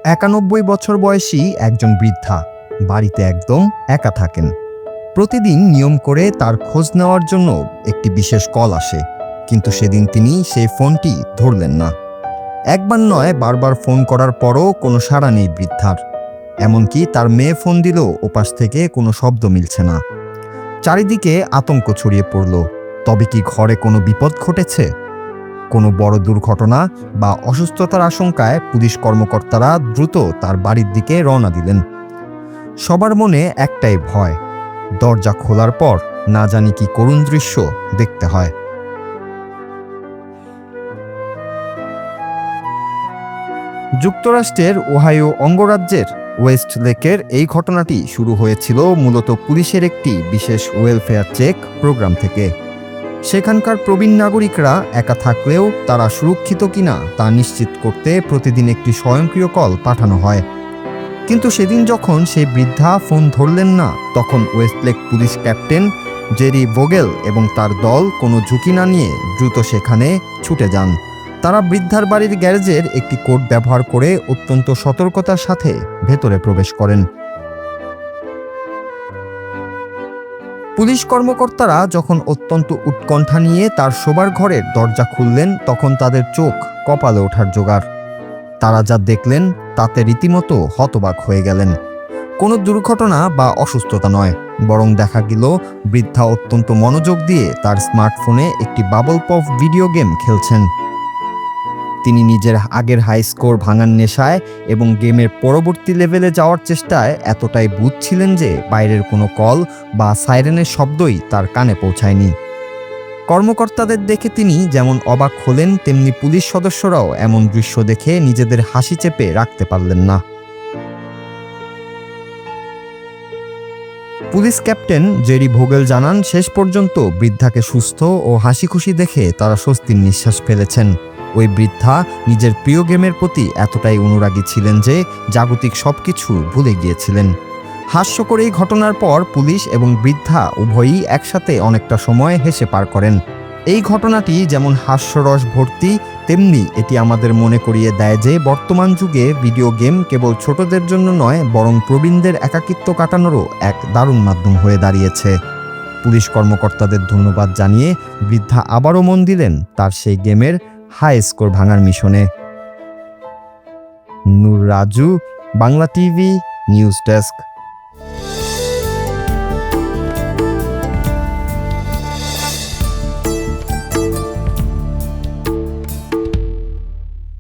৯১ বছর বয়সী একজন বৃদ্ধা বাড়িতে একদম একা থাকেন। প্রতিদিন নিয়ম করে তার খোঁজ নেওয়ার জন্য একটি বিশেষ কল আসে, কিন্তু সেদিন তিনি সেই ফোনটি ধরলেন না। একবার নয়, বারবার ফোন করার পরও কোনো সাড়া নেই বৃদ্ধার। এমনকি তার মেয়ে ফোন দিলেও ওপাশ থেকে কোনো শব্দ মিলছে না। চারিদিকে আতঙ্ক ছড়িয়ে পড়ল। তবে কি ঘরে কোনো বিপদ ঘটেছে? কোনো বড় দুর্ঘটনা বা অসুস্থতার আশঙ্কায় পুলিশ কর্মকর্তারা দ্রুত তার বাড়ির দিকে রওনা দিলেন। সবার মনে একটাই ভয়, দরজা খোলার পর না জানি কি করুণ দৃশ্য দেখতে হয়। যুক্তরাষ্ট্রের ওহাইও অঙ্গরাজ্যের ওয়েস্ট লেকের এই ঘটনাটি শুরু হয়েছিল মূলত পুলিশের একটি বিশেষ ওয়েলফেয়ার চেক প্রোগ্রাম থেকে। সেখানকার প্রবীণ নাগরিকরা একা থাকলেও তারা সুরক্ষিত কিনা তা নিশ্চিত করতে প্রতিদিন একটি স্বয়ংক্রিয় কল পাঠানো হয়। কিন্তু সেদিন যখন সেই বৃদ্ধা ফোন ধরলেন না, তখন ওয়েস্টলেক পুলিশ ক্যাপ্টেন জেরি ভোগেল এবং তার দল কোনো ঝুঁকি না নিয়ে দ্রুত সেখানে ছুটে যান। তারা বৃদ্ধার বাড়ির গ্যারেজের একটি কোড ব্যবহার করে অত্যন্ত সতর্কতার সাথে ভেতরে প্রবেশ করেন। পুলিশ কর্মকর্তারা যখন অত্যন্ত উৎকণ্ঠা নিয়ে তার শোবার ঘরের দরজা খুললেন, তখন তাদের চোখ কপালে ওঠার জোগাড়। তারা যা দেখলেন তাতে রীতিমতো হতবাক হয়ে গেলেন। কোনো দুর্ঘটনা বা অসুস্থতা নয়, বরং দেখা গেল বৃদ্ধা অত্যন্ত মনোযোগ দিয়ে তার স্মার্টফোনে একটি বাবল পপ ভিডিও গেম খেলছেন। তিনি নিজের আগের হাই স্কোর ভাঙার নেশায় এবং গেমের পরবর্তী লেভেলে যাওয়ার চেষ্টায় এতটাই বুঝছিলেন যে বাইরের কোনো কল বা সাইরেনের শব্দই তার কানে পৌঁছায়নি। কর্মকর্তাদের দেখে তিনি যেমন অবাক হলেন, তেমনি পুলিশ সদস্যরাও এমন দৃশ্য দেখে নিজেদের হাসি চেপে রাখতে পারলেন না। পুলিশ ক্যাপ্টেন জেরি ভোগেল জানান, শেষ পর্যন্ত বৃদ্ধাকে সুস্থ ও হাসি খুশি দেখে তারা স্বস্তির নিঃশ্বাস ফেলেছেন। ওই বৃদ্ধা নিজের প্রিয় গেমের প্রতি এতটাই অনুরাগী ছিলেন যে জাগতিক সবকিছু ভুলে গিয়েছিলেন। হাস্যকর এই ঘটনার পর পুলিশ এবং বৃদ্ধা উভয়ই একসাথে অনেকটা সময় হেসে পার করেন। এই ঘটনাটি যেমন হাস্যরস ভর্তি, তেমনি এটি আমাদের মনে করিয়ে দেয় যে বর্তমান যুগে ভিডিও গেম কেবল ছোটদের জন্য নয়, বরং প্রবীণদের একাকিত্ব কাটানোরও এক দারুণ মাধ্যম হয়ে দাঁড়িয়েছে। পুলিশ কর্মকর্তাদের ধন্যবাদ জানিয়ে বৃদ্ধা আবারও মন দিলেন তার সেই গেমের হাই স্কোর ভাঙার মিশনে। Noor Raju, Bangla TV news desk.